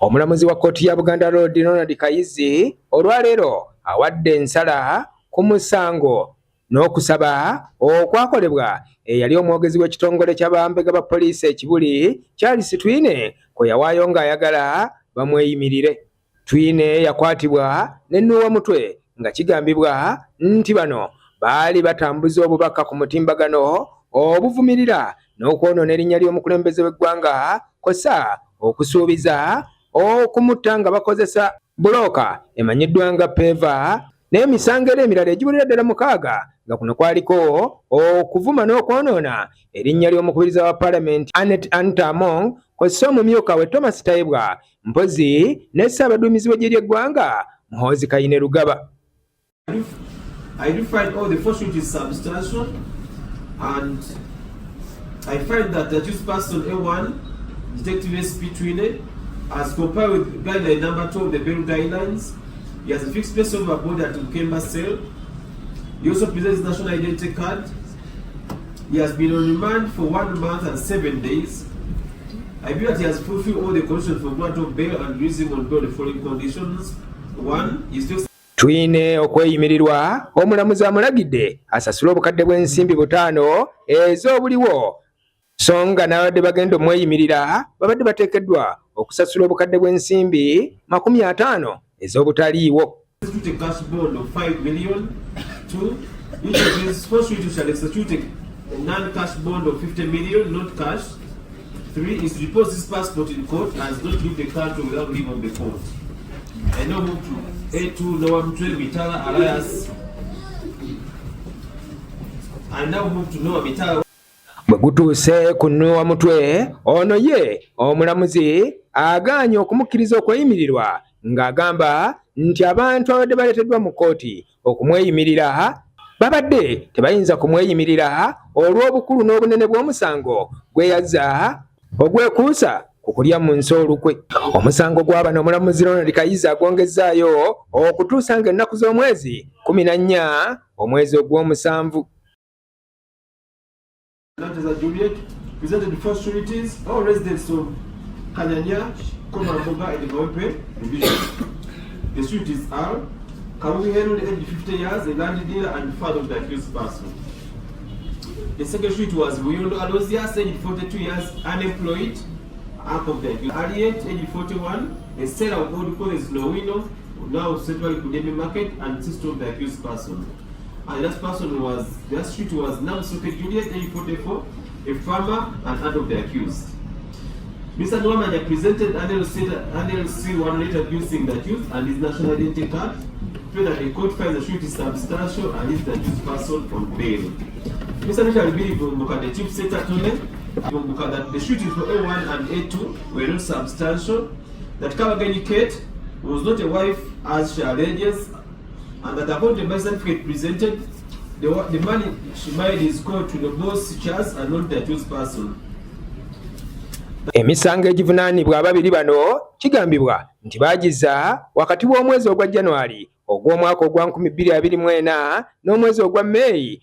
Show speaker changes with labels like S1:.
S1: Omulamuzi wa kkooti ya Buganda Road Ronald Kayizi olwaleero awadde ensala ku musango n'okusaba okwakolebwa eyali omwogezi w'ekitongole kya bambega ba poliisi ekibuli Charles Twine kwe yawaayo ng'ayagala bamweyimirire. Twine yakwatibwa n'ennuwa Mutwe nga kigambibwa nti bano baali batambuza obubaka ku mutimbagano obuvumirira n'okwonoona erinnya ly'omukulembeze w'eggwanga kosa okusuubiza okumutta nga bakozesa bulooka emanyiddwa nga peva n'emisango era emirala egiwulira ddala 6 nga kuno kwaliko okuvuma n'okwonoona erinnya ly'omukubiriza wa paalamenti Anet Antamong kosa omumyuka we Thomas Taibwa mpozi ne ssaabaduumizi w'eggye ly'eggwanga Muhoozi Kayine Lugaba.
S2: I do find all the falsehood is substantial, and I find that the accused person A1, Detective SP Twine, as compared with guideline number 2 of the bail guidelines, he has a fixed place of abode at Mkemba cell. He also presents national identity card. He has been on remand for 1 month and 7 days. I feel that he has fulfilled all the conditions for grant of bail and releasing on bail the following conditions. 1, he still
S1: Twine okweyimirirwa omulamuzi amulagidde asasula obukadde bw'ensimbi 5 ez'obuliwo, so nga n'abadde bagenda omweyimirira babadde bateekeddwa okusasula obukadde bw'ensimbi 50 ez'obutaliiwo.
S2: execute a cash bond of 5 million. 2, each of these falsehoods shall execute a non-cash bond of 50 million, not cash. 3 is to deposit his passport in court and not leave the country without leave of the court. I now move to A2 Noah Mutwe Mitala alias. I now move to Noah Mitala.
S1: Bwe gutuuse ku Noah Mutwe, ono ye omulamuzi agaanye okumukkiriza okweyimirirwa ng'agamba nti abantu abadde baleeteddwa mu kkooti okumweyimirira babadde tebayinza kumweyimirira olw'obukulu n'obunene bw'omusango gweyazza ogwekuusa ku kulya mu nsi olukwe. Omusango gwa bano omulamuzi Ronald Kayizi agwongezaayo okutuusa ng'ennaku z'omwezi 14 omwezi ogw'omusanvu.
S2: Juliet presented the first sureties, all residents of Kanyanya, Komamboga, and the Gope division. The sureties are Kawi Henry, age 50 years, a land dealer and father of the accused person. The second surety was Buyondo Alosias, age 42 years, unemployed, half of the accused. Aliet, age 41, a seller of old clothes, Lowino, now central Kudemi market, and sister of the accused person. And the last person was, the last street was Namsuke Juliet, age 44, a farmer and aunt of the accused. Mr. Nwamanya presented NLC 1 accusing the accused and his national identity card, so that the court finds the surety substantial and is the accused person on bail. Mr. Richard Billy Bumbuka, the chief secretary, Bumbuka, that the sureties for A1 and A2 were not substantial, that Kawageni Kate was not a wife as she alleges, and that upon the birth certificate presented, the money she made is called to the boss Charles and not the accused person.
S1: Emisango egivunaanibwa ababiri bano kigambibwa nti baagizza wakati w'omwezi ogwa January ogw'omwaka ogwa 2024 n'omwezi ogwa May